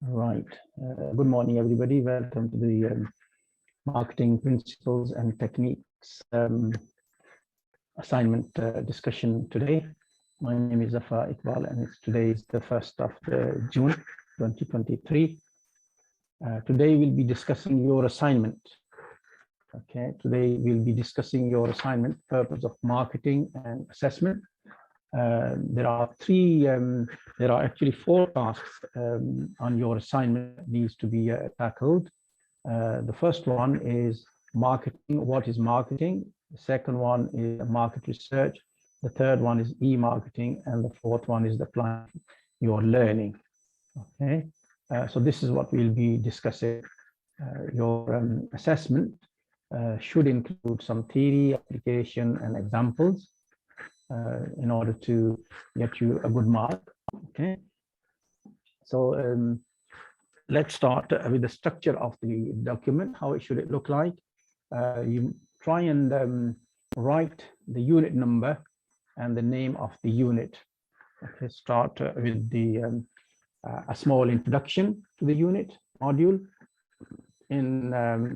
Right. Good morning, everybody. Welcome to the Marketing Principles and Techniques assignment discussion today. My name is ATHE Iqbal, and today is the 1st of June 2023. Today we'll be discussing your assignment. Okay, today we'll be discussing your assignment, purpose of marketing and assessment. There are actually 4 tasks on your assignment that needs to be tackled. The first one is marketing. What is marketing? The second one is market research. The third one is e-marketing, and the fourth one is the plan you're learning. Okay, so this is what we'll be discussing. Your assessment should include some theory, application, and examples. In order to get you a good mark. Okay, so let's start with the structure of the document. How should it look like? You try and write the unit number and the name of the unit. Okay, start with the a small introduction to the unit module in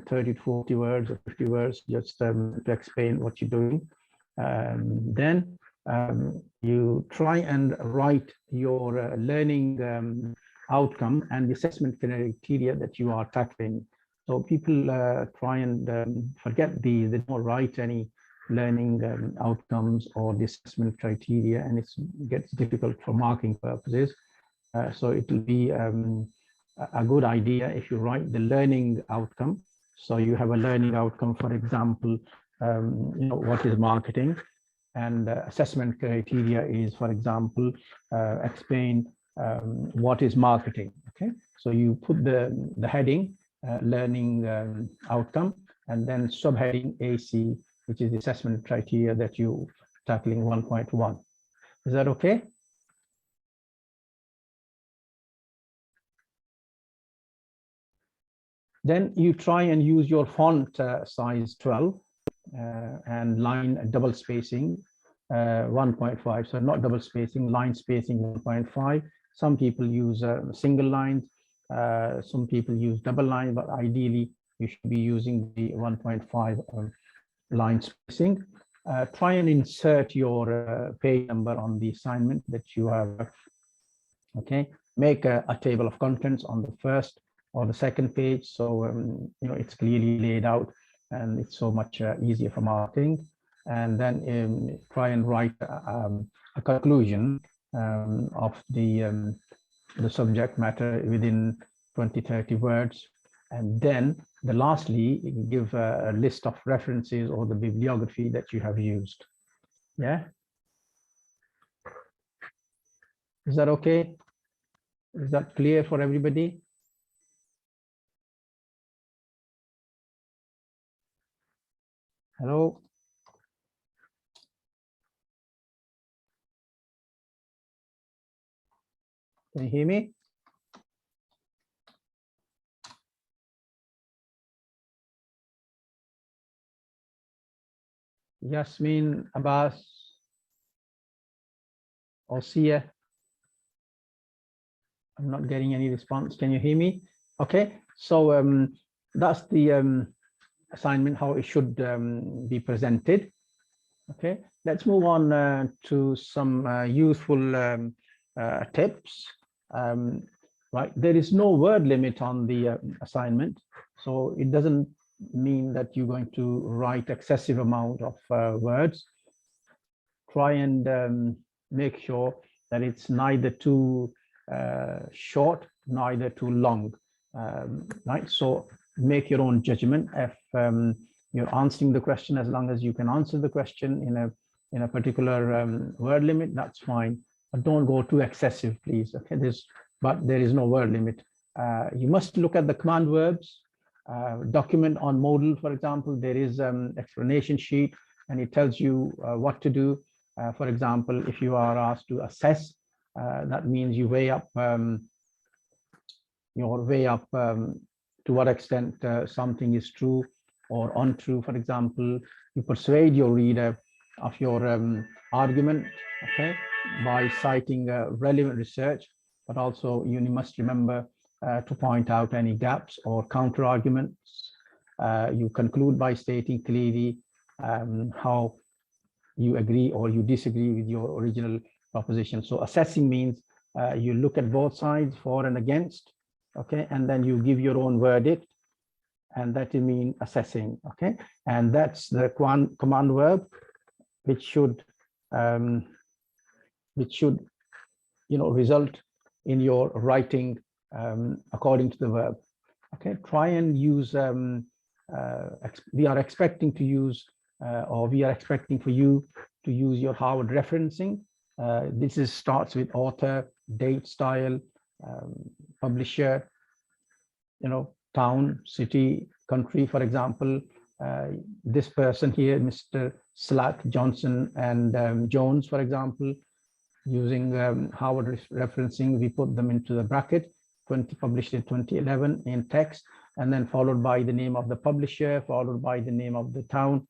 30 to 40 words or 50 words, just to explain what you're doing. Then you try and write your learning outcome and the assessment criteria that you are tackling. So people try and forget they don't write any learning outcomes or the assessment criteria, and it gets difficult for marking purposes. So it will be a good idea if you write the learning outcome. So you have a learning outcome, for example, what is marketing, and assessment criteria is, for example, explain what is marketing. Okay, so you put the heading learning outcome, and then subheading AC, which is the assessment criteria that you tackling 1.1. Is that okay? Then you try and use your font size 12 and line double spacing 1.5. So not double spacing, line spacing 1.5. Some people use single lines, some people use double line, but ideally you should be using the 1.5 line spacing. Try and insert your page number on the assignment that you have. Okay, make a table of contents on the first or the second page, so it's clearly laid out and it's so much easier for marketing. And then try and write a conclusion of the subject matter within 20-30 words, and then lastly give a list of references or the bibliography that you have used. Yeah, is that okay? Is that clear for everybody? Hello? Can you hear me? Yasmin, Abbas, Osia? I'm not getting any response. Can you hear me? Okay, so that's the assignment, how it should be presented. Okay, let's move on to some useful tips. Right, there is no word limit on the assignment, so it doesn't mean that you're going to write excessive amount of words. Try and make sure that it's neither too short, neither too long. Right, so make your own judgment. If you're answering the question, as long as you can answer the question in a particular word limit, that's fine. But don't go too excessive, please. Okay, but there is no word limit. You must look at the command verbs. Document on Moodle, for example, there is explanation sheet, and it tells you what to do. For example, if you are asked to assess, that means you weigh up to what extent something is true or untrue. For example, you persuade your reader of your argument, okay, by citing relevant research, but also you must remember to point out any gaps or counter arguments. You conclude by stating clearly how you agree or you disagree with your original proposition. So assessing means you look at both sides, for and against, okay, and then you give your own verdict, and that will mean assessing, okay. And that's the command verb, which should result in your writing according to the verb, okay. Try and use we are expecting to use or we are expecting for you to use your Harvard referencing. This starts with author, date, style, publisher, town, city, country. For example, this person here, Mr. Slack, Johnson, and Jones, for example, using Harvard referencing, we put them into the bracket, published in 2011 in text, and then followed by the name of the publisher, followed by the name of the town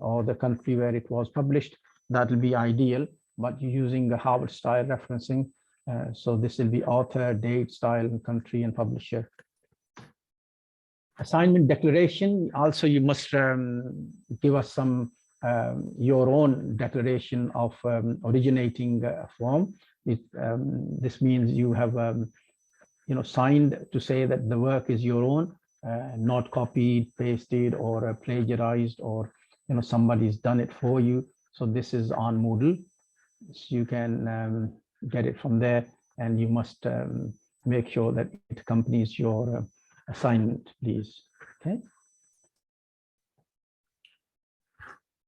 or the country where it was published. That will be ideal, but you're using the Harvard style referencing. So this will be author, date, style, and country, and publisher. Assignment declaration. Also, you must give us some your own declaration of originating form. This means you have signed to say that the work is your own, not copied, pasted, or plagiarized, or somebody's done it for you. So this is on Moodle. So you can get it from there, and you must make sure that it accompanies your assignment, please. Okay.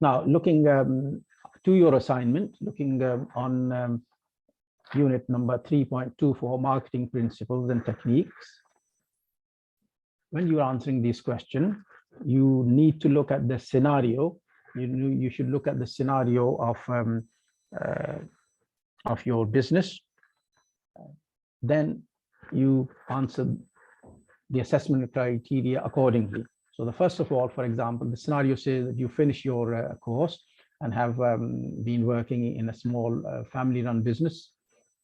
Now, looking to your assignment, looking on unit number 3.24, marketing principles and techniques. When you're answering this question, you need to look at the scenario. You should look at the scenario of your business. Then you answer the assessment criteria accordingly. So the first of all, for example, the scenario says that you finish your course and have been working in a small family-run business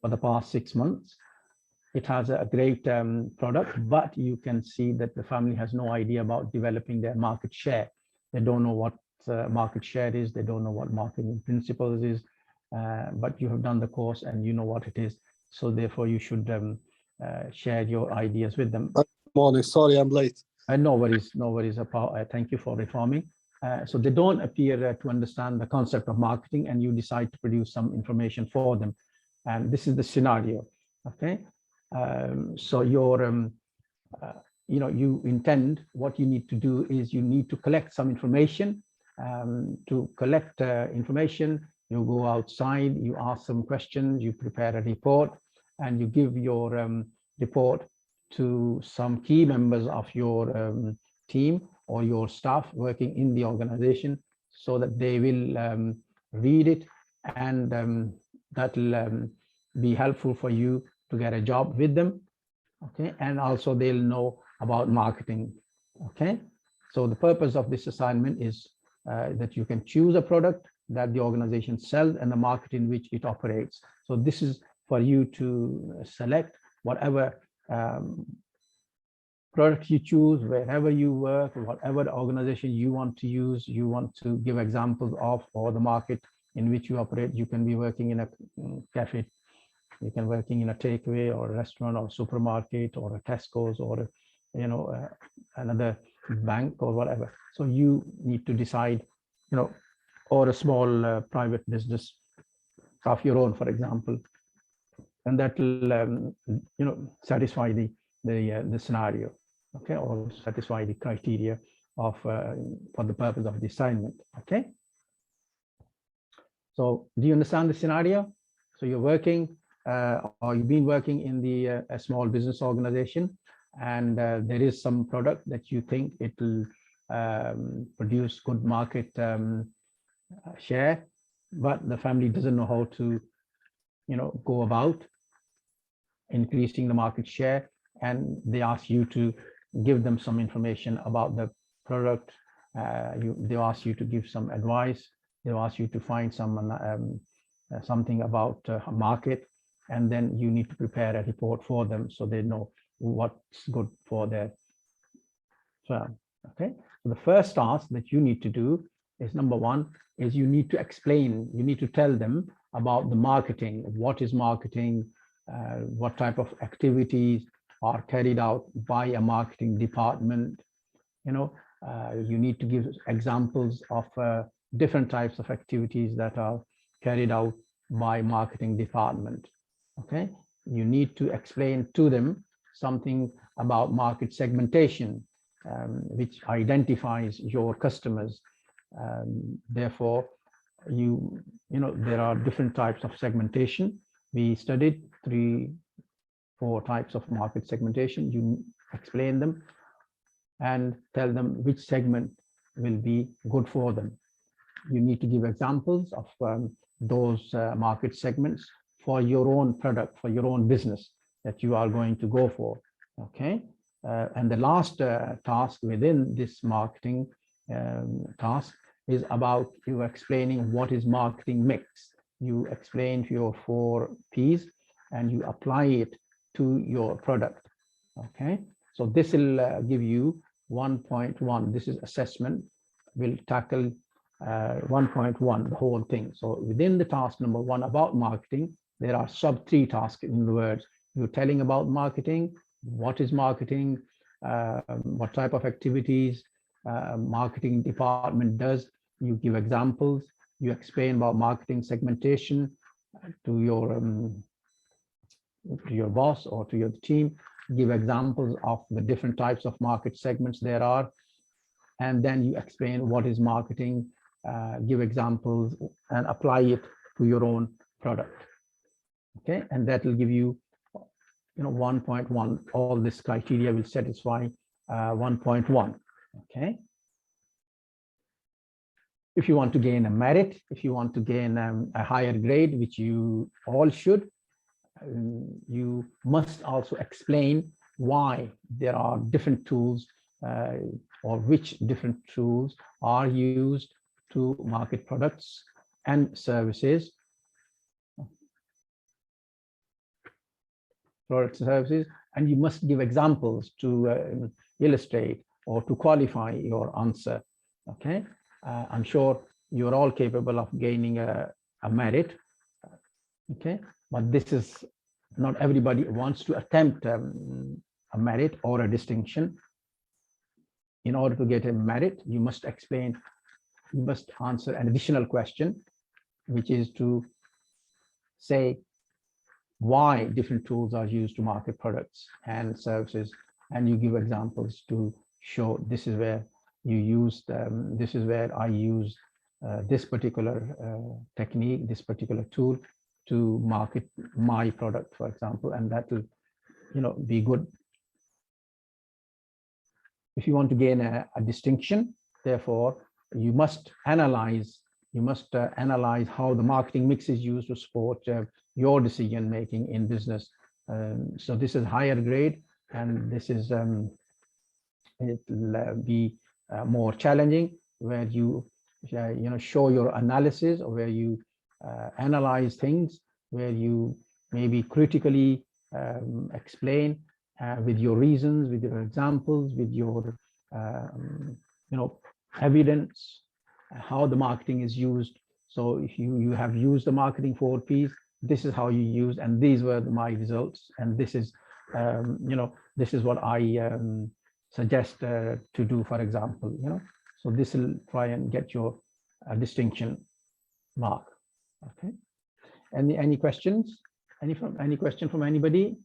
for the past 6 months. It has a great product, but you can see that the family has no idea about developing their market share. They don't know what market share is. They don't know what marketing principles is, but you have done the course and you know what it is. So therefore, you should share your ideas with them. Morning, sorry, I'm late. No worries, no worries. Thank you for reforming. So they don't appear to understand the concept of marketing, and you decide to produce some information for them. And this is the scenario, okay? So your, you intend, what you need to do is you need to collect some information. To collect information, you go outside, you ask some questions, you prepare a report, and you give your report to some key members of your team or your staff working in the organization, so that they will read it, and that will be helpful for you to get a job with them, okay? And also they'll know about marketing, okay? So the purpose of this assignment is that you can choose a product that the organization sells and the market in which it operates. So this is for you to select whatever product you choose, wherever you work, whatever organization you want to use, you want to give examples of, or the market in which you operate. You can be working in a cafe, you can be working in a takeaway or a restaurant or supermarket or a Tesco's or another bank or whatever. So you need to decide, or a small private business of your own, for example, and that will satisfy the scenario, okay, or satisfy the criteria of for the purpose of the assignment, okay? So do you understand the scenario? So you're working or you've been working in the a small business organization, and there is some product that you think it will produce good market share, but the family doesn't know how to go about increasing the market share, and they ask you to give them some information about the product. They ask you to give some advice. They ask you to find some something about a market, and then you need to prepare a report for them so they know what's good for their firm. Okay, so the first task that you need to do is, number one, is you need to explain, you need to tell them about the marketing. What is marketing? What type of activities are carried out by a marketing department? You need to give examples of different types of activities that are carried out by marketing department. Okay, you need to explain to them something about market segmentation, which identifies your customers. Therefore, there are different types of segmentation. We studied 3-4 types of market segmentation. You explain them and tell them which segment will be good for them. You need to give examples of those market segments for your own product, for your own business that you are going to go for. Okay, and the last task within this marketing task is about you explaining what is marketing mix. You explain your 4 P's and you apply it to your product. Okay, so this will give you 1.1. This is assessment. Will tackle 1.1, the whole thing. So within the task number 1 about marketing, there are sub 3 tasks. In the words, you're telling about marketing. What is marketing? What type of activities marketing department does? You give examples. You explain about marketing segmentation to your boss or to your team. Give examples of the different types of market segments there are, and then you explain what is marketing. Give examples and apply it to your own product. Okay, and that will give you 1.1. All this criteria will satisfy 1.1. Okay, if you want to gain a merit, if you want to gain a higher grade, which you all should, you must also explain why there are different tools or which different tools are used to market products and services. And you must give examples to illustrate or to qualify your answer. Okay, I'm sure you're all capable of gaining a merit. Okay, but this is not everybody wants to attempt a merit or a distinction. In order to get a merit, you must explain, you must answer an additional question, which is to say why different tools are used to market products and services, and you give examples to show this is where you used, this is where I use this particular technique, this particular tool to market my product, for example, and that will be good. If you want to gain a distinction, therefore you must analyze how the marketing mix is used to support your decision making in business. So this is higher grade, and this is it will be more challenging, where you show your analysis, or where you analyze things, where you maybe critically explain with your reasons, with your examples, with your evidence, how the marketing is used. So if you have used the marketing 4 Ps, this is how you use, and these were my results, and this is this is what I suggest to do, for example. So this will try and get your distinction mark. Okay, any questions? Any question from anybody?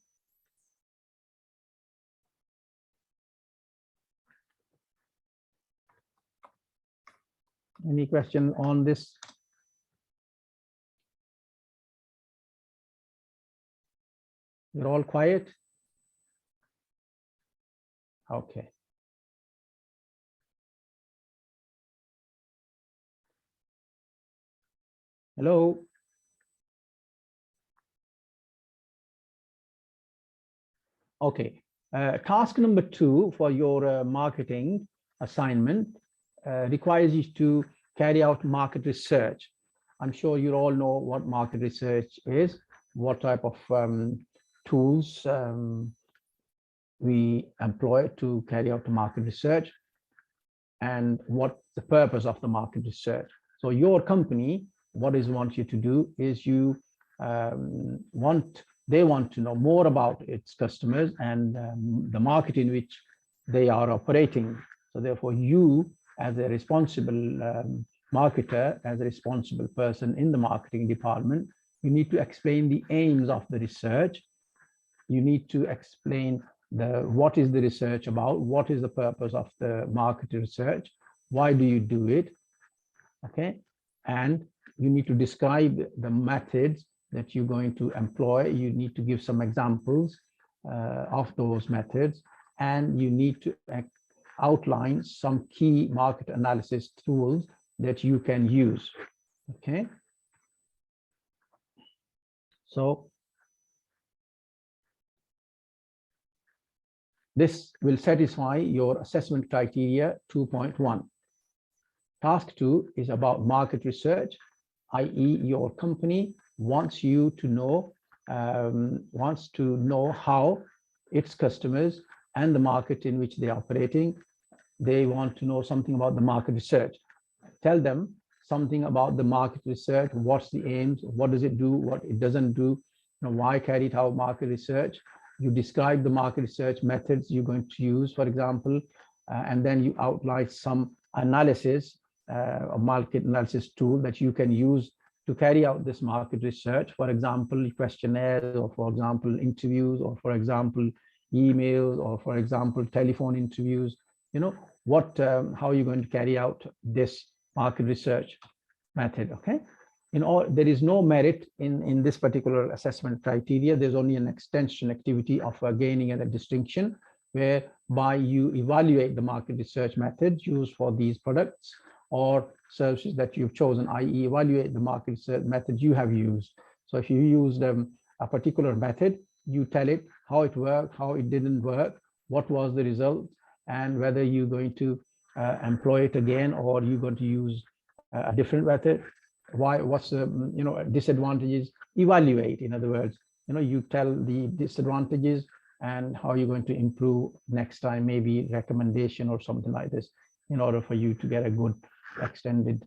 Any question on this? You're all quiet? Okay. Hello? Okay. Task number 2 for your marketing assignment requires you to carry out market research. I'm sure you all know what market research is, what type of tools we employ to carry out the market research, and what's the purpose of the market research. So your company, what is want you to do is you they want to know more about its customers and the market in which they are operating. So therefore, you as a responsible marketer, as a responsible person in the marketing department, you need to explain the aims of the research. You need to explain what is the research about, what is the purpose of the market research, why do you do it, okay? And you need to describe the methods that you're going to employ. You need to give some examples of those methods, and you need to outline some key market analysis tools that you can use, okay? So this will satisfy your assessment criteria 2.1. Task 2 is about market research, i.e. your company wants you to know, how its customers and the market in which they are operating, they want to know something about the market research. Tell them something about the market research, what's the aims, what does it do, what it doesn't do, why carry out market research. You describe the market research methods you're going to use, for example, and then you outline some analysis, a market analysis tool that you can use to carry out this market research. For example, questionnaires, or for example, interviews, or for example, emails, or for example, telephone interviews. How are you going to carry out this market research method, okay? There is no merit in this particular assessment criteria. There's only an extension activity of gaining a distinction, whereby you evaluate the market research methods used for these products or services that you've chosen, i.e. evaluate the market research method you have used. So if you used a particular method, you tell it how it worked, how it didn't work, what was the result, and whether you're going to employ it again, or you're going to use a different method. What's the disadvantages? Evaluate. In other words, you tell the disadvantages and how you're going to improve next time, maybe recommendation or something like this, in order for you to get a good extended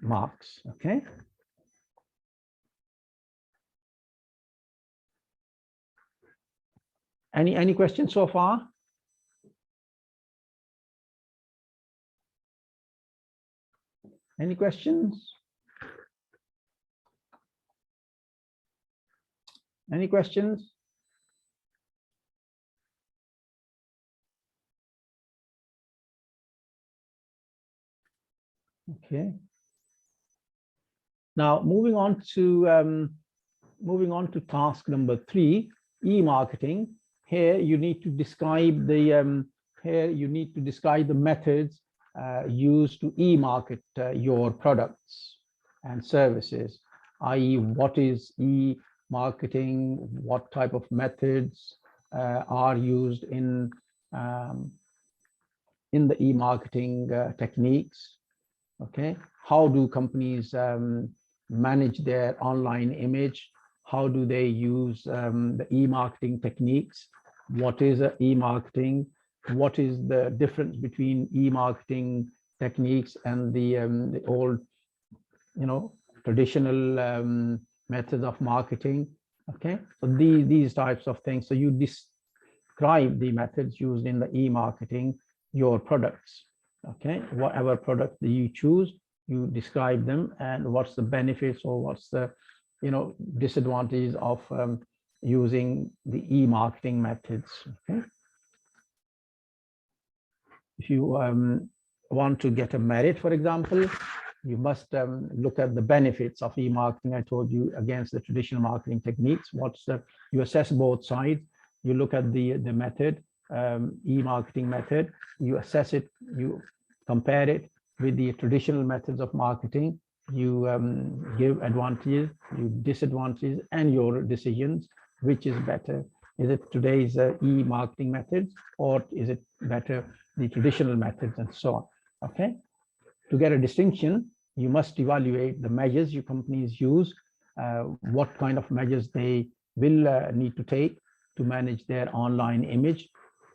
marks, okay? Any questions so far? Any questions? Any questions? Okay. Now moving on to task number 3, e-marketing. Here you need to describe the methods used to e-market your products and services, i.e. what is e-marketing, what type of methods are used in the e-marketing techniques, okay? How do companies manage their online image? How do they use the e-marketing techniques? What is e-marketing? What is the difference between e-marketing techniques and the old, traditional methods of marketing? Okay, so these types of things. So you describe the methods used in the e-marketing your products. Okay, whatever product that you choose, you describe them, and what's the benefits or what's the disadvantages of using the e-marketing methods. Okay, if you want to get a merit, for example, you must look at the benefits of e-marketing. I told you, against the traditional marketing techniques. You assess both sides. You look at the method, e-marketing method, you assess it, you compare it with the traditional methods of marketing, you give advantages, you disadvantages, and your decisions, which is better. Is it today's e-marketing methods, or is it better the traditional methods, and so on? Okay, to get a distinction, you must evaluate the measures your companies use, what kind of measures they will need to take to manage their online image.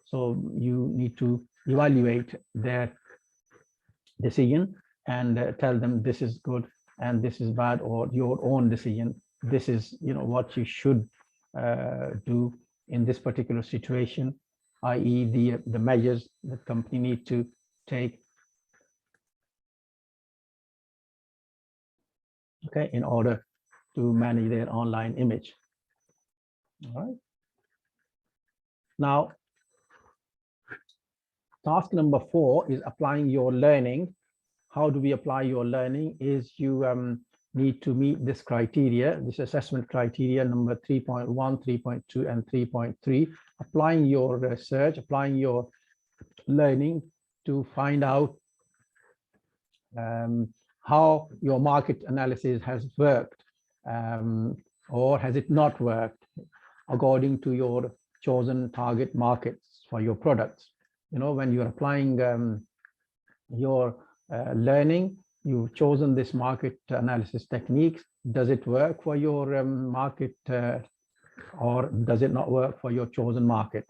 So you need to evaluate their decision and tell them this is good and this is bad, or your own decision. This is, what you should do in this particular situation, i.e. the measures the company need to take, okay, in order to manage their online image. All right. Now, task number 4 is applying your learning. How do we apply your learning? Is you need to meet this criteria, this assessment criteria number 3.1, 3.2, and 3.3. Applying your research, applying your learning to find out how your market analysis has worked, or has it not worked according to your chosen target markets for your products. When you're applying your learning, you've chosen this market analysis techniques. Does it work for your market, or does it not work for your chosen market?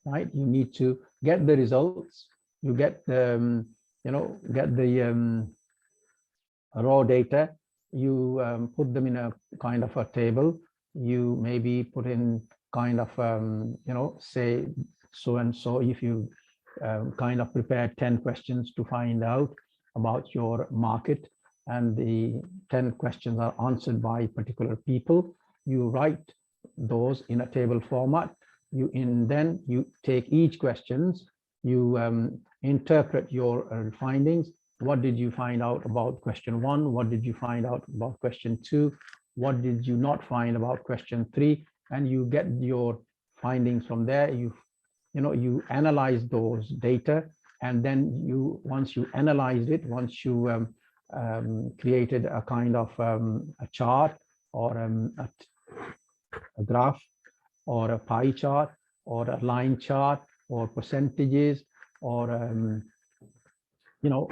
Right? You need to get the results. You get the raw data. You put them in a kind of a table. You maybe put in kind of say so and so. If you kind of prepare 10 questions to find out about your market, and the 10 questions are answered by particular people, you write those in a table format. Then you take each questions, you interpret your findings. What did you find out about question 1? What did you find out about question 2? What did you not find about question 3? And you get your findings from there. You analyze those data, and then once you analyzed it, once you created a kind of a chart, or a graph, or a pie chart, or a line chart, or percentages, or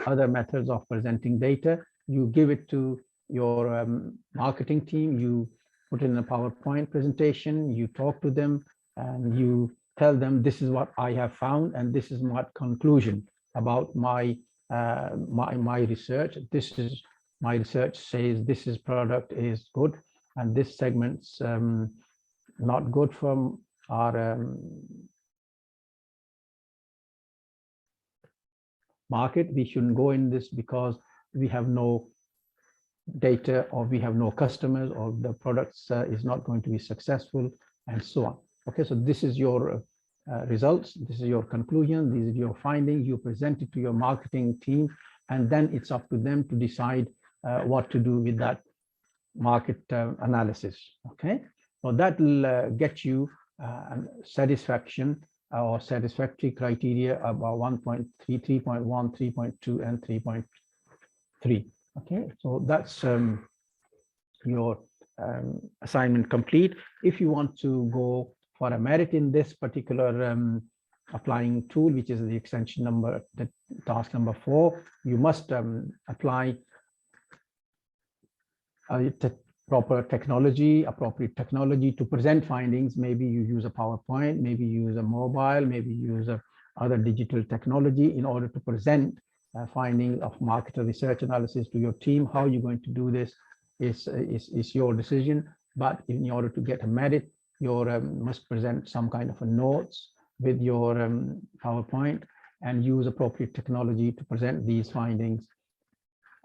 other methods of presenting data, you give it to your marketing team. You put in a PowerPoint presentation, you talk to them, and you tell them, this is what I have found, and this is my conclusion about my research. This is my research says this product is good, and this segment's not good from our market. We shouldn't go in this because we have no data, or we have no customers, or the products is not going to be successful, and so on. Okay, so this is your results, this is your conclusion, these are your findings. You present it to your marketing team, and then it's up to them to decide what to do with that market analysis. Okay, so that will get you satisfaction or satisfactory criteria about 1.3, 3.1, 3.2, and 3.3. Okay, so that's your assignment complete. If you want to go for a merit in this particular applying tool, which is the extension number, the task number 4, you must apply appropriate technology to present findings. Maybe you use a PowerPoint, maybe you use a mobile, maybe you use other digital technology in order to present findings of market research analysis to your team. How you're going to do this is your decision, but in order to get a merit, you must present some kind of a notes with your PowerPoint, and use appropriate technology to present these findings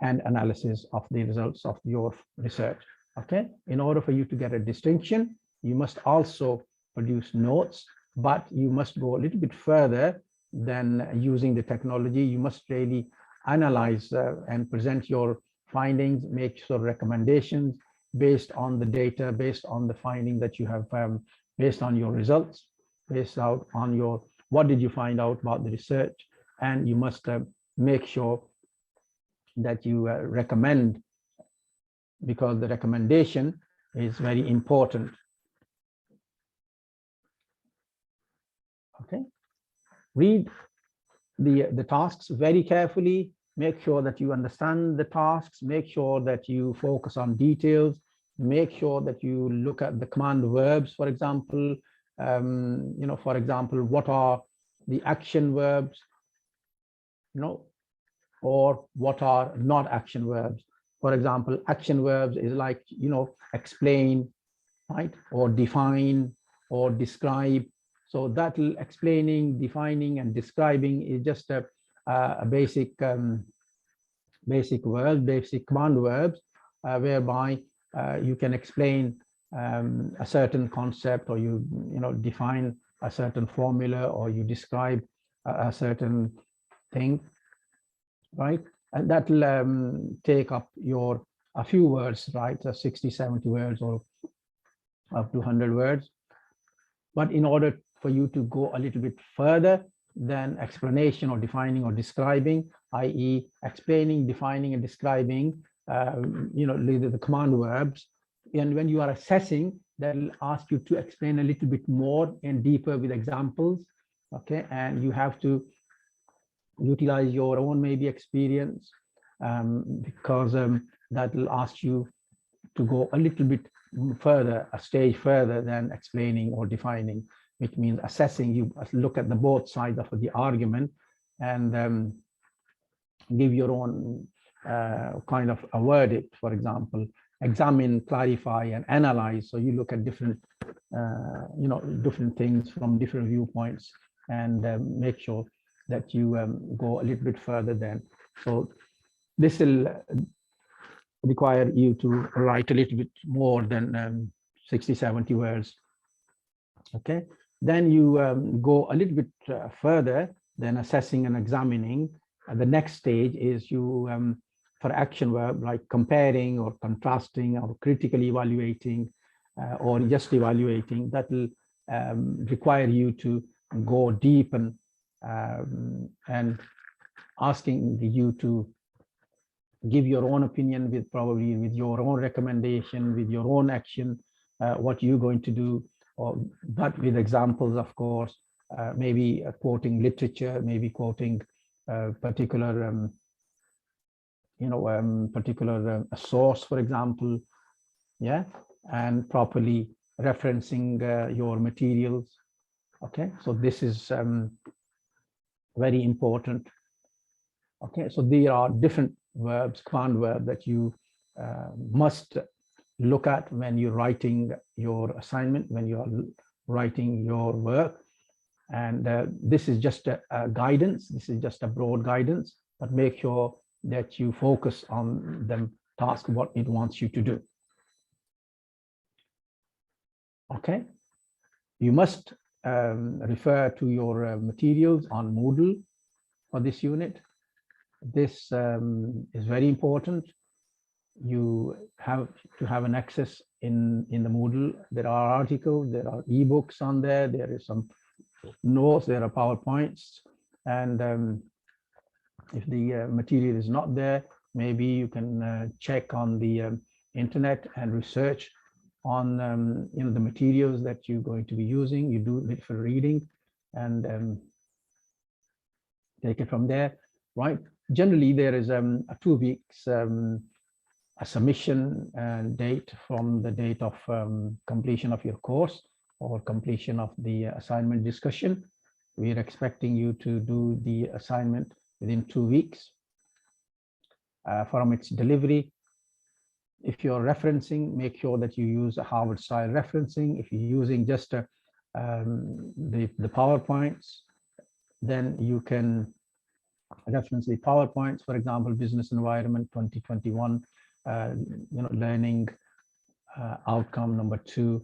and analysis of the results of your research. Okay, in order for you to get a distinction, you must also produce notes, but you must go a little bit further than using the technology. You must really analyze and present your findings, make your recommendations based on the data, based on the finding that you have, based on your results, based out on your, what did you find out about the research, and you must make sure that you recommend, because the recommendation is very important. Okay, read the tasks very carefully. Make sure that you understand the tasks, make sure that you focus on details, make sure that you look at the command verbs, for example, For example, what are the action verbs, or what are not action verbs. For example, action verbs is like, explain, right, or define or describe. So that explaining, defining, and describing is just a basic basic command verbs, whereby you can explain a certain concept, or you define a certain formula, or you describe a certain thing, right? And that will take up a few words, right? 60, 70 words, or up to 100 words. But in order for you to go a little bit further than explanation or defining or describing, i.e. explaining, defining, and describing, the command verbs, and when you are assessing, that will ask you to explain a little bit more and deeper with examples, okay? And you have to utilize your own maybe experience, because that will ask you to go a little bit further, a stage further than explaining or defining, which means assessing. You look at the both sides of the argument and give your own kind of a verdict. For example, examine, clarify, and analyze. So you look at different different things from different viewpoints, and make sure that you go a little bit further than. So this will require you to write a little bit more than 60, 70 words. Okay, then you go a little bit further than assessing and examining. The next stage is you, for action verb, like comparing or contrasting or critically evaluating or just evaluating, that will require you to go deep and asking you to give your own opinion with your own recommendation, with your own action, what you're going to do, but with examples, of course, maybe quoting literature, maybe quoting particular, particular source, for example, yeah, and properly referencing your materials. Okay, so this is very important. Okay, so there are different verbs, command verb, that you must look at when you're writing your assignment, when you are writing your work. And this is just a guidance. This is just a broad guidance, but make sure that you focus on the task, what it wants you to do. Okay, you must refer to your materials on Moodle for this unit. This is very important. You have to have an access in the Moodle. There are articles, there are ebooks on there, there is some notes, there are PowerPoints, and if the material is not there, maybe you can check on the internet and research on the materials that you're going to be using. You do it for reading and take it from there, right? Generally, there is a 2 weeks a submission date from the date of completion of your course or completion of the assignment discussion. We are expecting you to do the assignment within 2 weeks from its delivery. If you're referencing, make sure that you use a Harvard style referencing. If you're using just the PowerPoints, then you can reference the PowerPoints. For example, business environment 2021, learning outcome number 2,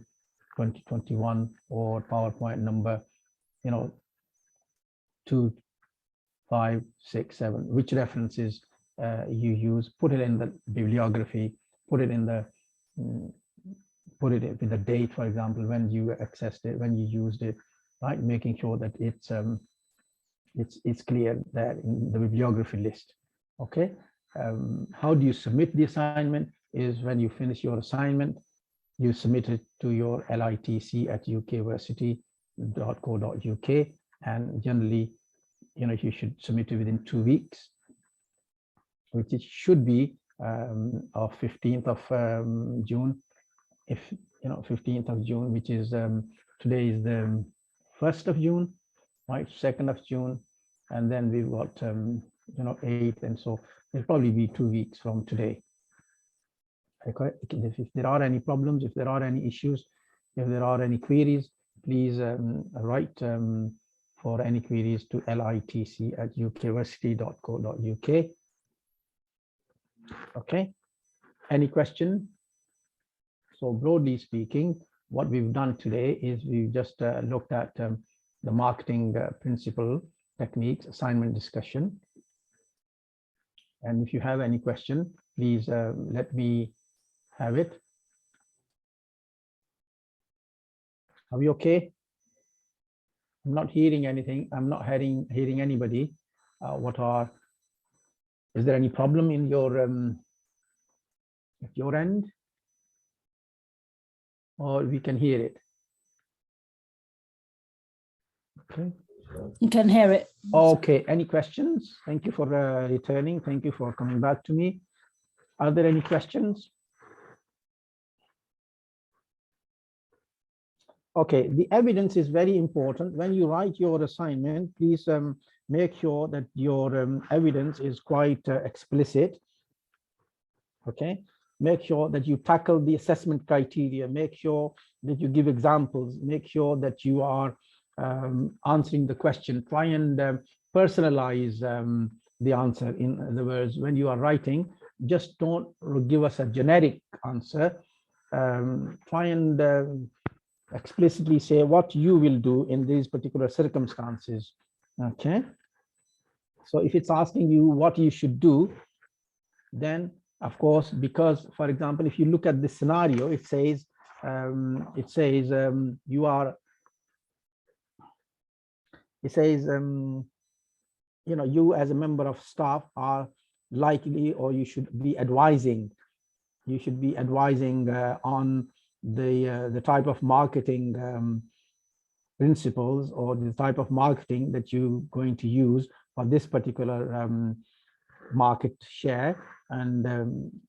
2021, or PowerPoint number 2, 5, 6, 7, which references you use. Put it in the bibliography, put it in the with the date, for example, when you accessed it, when you used it, right? Making sure that it's clear that in the bibliography list. Okay, how do you submit the assignment? Is when you finish your assignment, you submit it to your litc@ukversity.co.uk, and generally, you should submit it within 2 weeks, which it should be of 15th of June. If 15th of June, which is today is the 1st of June, right? 2nd of June, and then we've got 8th, and so it'll probably be 2 weeks from today. Okay. If there are any problems, if there are any issues, if there are any queries, please write for any queries to litc@ukversity.co.uk. Okay. Any question? So broadly speaking, what we've done today is we've just looked at the marketing principle techniques assignment discussion. And if you have any question, please let me have it. Are we okay? I'm not hearing anything. I'm not hearing anybody. Is there any problem in your at your end? Or we can hear it? Okay. You can hear it. Okay. Any questions? Thank you for returning. Thank you for coming back to me. Are there any questions? Okay, the evidence is very important. When you write your assignment, please make sure that your evidence is quite explicit. Okay, make sure that you tackle the assessment criteria, make sure that you give examples, make sure that you are answering the question. Try and personalize the answer. In other words, when you are writing, just don't give us a generic answer. Try and explicitly say what you will do in these particular circumstances. Okay, so if it's asking you what you should do, then of course, because for example, if you look at this scenario, it says you as a member of staff are likely, or you should be advising on the type of marketing principles or the type of marketing that you're going to use for this particular market share, and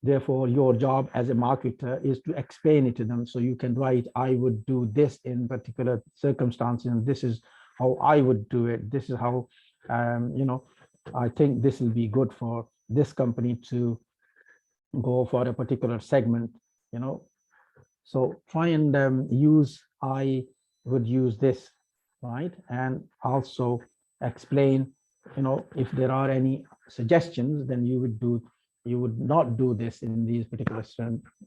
therefore your job as a marketer is to explain it to them. So you can write, I would do this in particular circumstances, and this is how I would do it. This is how I think this will be good for this company to go for a particular segment. So try and use, I would use this, right? And also explain, if there are any suggestions, then you would not do this in these particular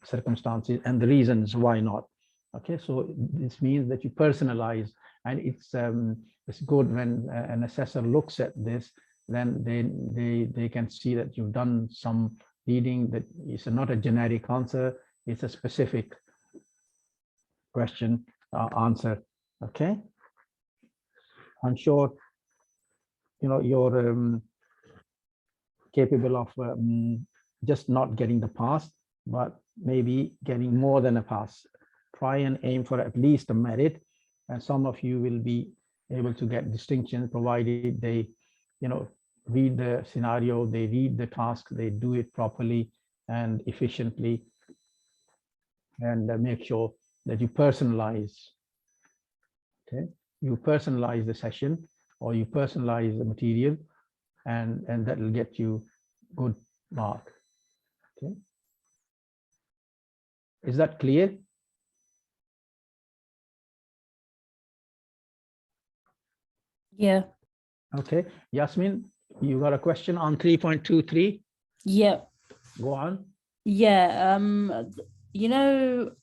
circumstances and the reasons why not. Okay, so this means that you personalize, and it's good when an assessor looks at this, then they can see that you've done some reading, that it's not a generic answer, it's a specific question answer. Okay, I'm sure you're capable of just not getting the pass, but maybe getting more than a pass. Try and aim for at least a merit, and some of you will be able to get distinction provided they read the scenario, they read the task, they do it properly and efficiently, and make sure that you personalize. Okay, you personalize the session, or you personalize the material, and that will get you good mark. Okay, is that clear? Yeah. Okay, Yasmin, you got a question on 3.23? Yeah. Go on. Yeah.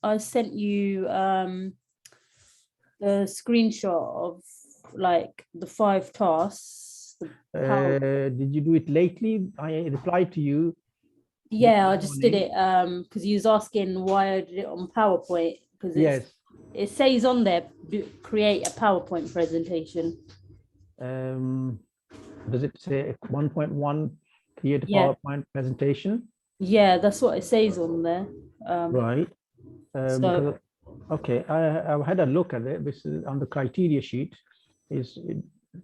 I sent you the screenshot of like the 5 tasks. Did you do it lately? I replied to you. Yeah, I just did it because he was asking why I did it on PowerPoint, because yes, it says on there, create a PowerPoint presentation. Does it say 1.1 create a PowerPoint presentation? Yeah, that's what it says on there. Right. Okay, I've had a look at it. This is on the criteria sheet.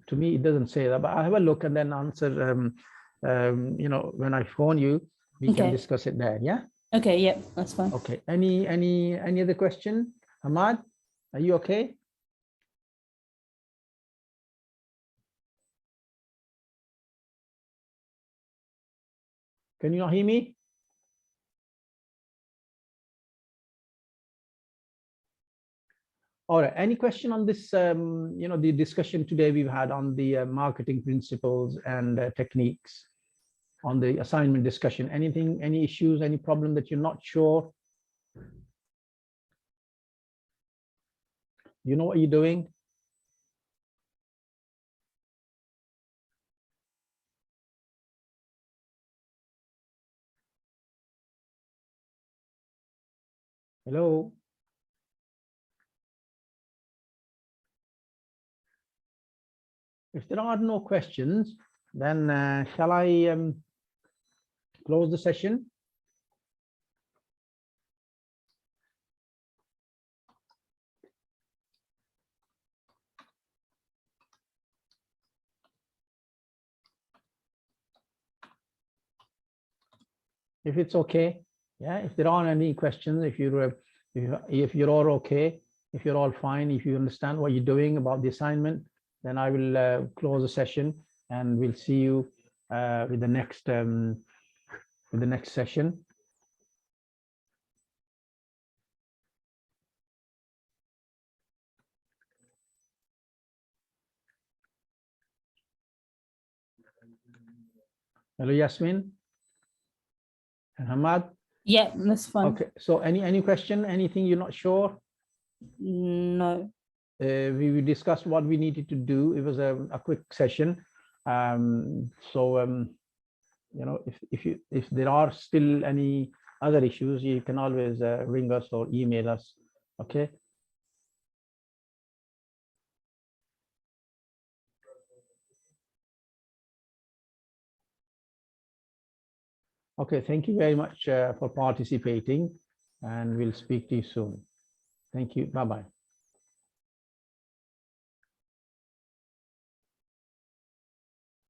To me, it doesn't say that, but I have a look and then answer. When I phone you, we can discuss it there. Yeah. Okay. Yeah, that's fine. Okay. Any other question, Ahmad? Are you okay? Can you not hear me? All right, any question on this, the discussion today we've had on the marketing principles and techniques on the assignment discussion? Anything, any issues, any problem that you're not sure? You know what you're doing? Hello? If there are no questions, then shall I close the session? If it's okay, yeah. If there aren't any questions, if you're all okay, if you're all fine, if you understand what you're doing about the assignment, then I will close the session, and we'll see you with the next session. Hello, Yasmin and Hamad. Yeah, that's fine. Okay, so any question, anything you're not sure? No. We discussed what we needed to do. It was a quick session. If there are still any other issues, you can always ring us or email us. Okay. Okay, thank you very much for participating, and we'll speak to you soon. Thank you. Bye-bye.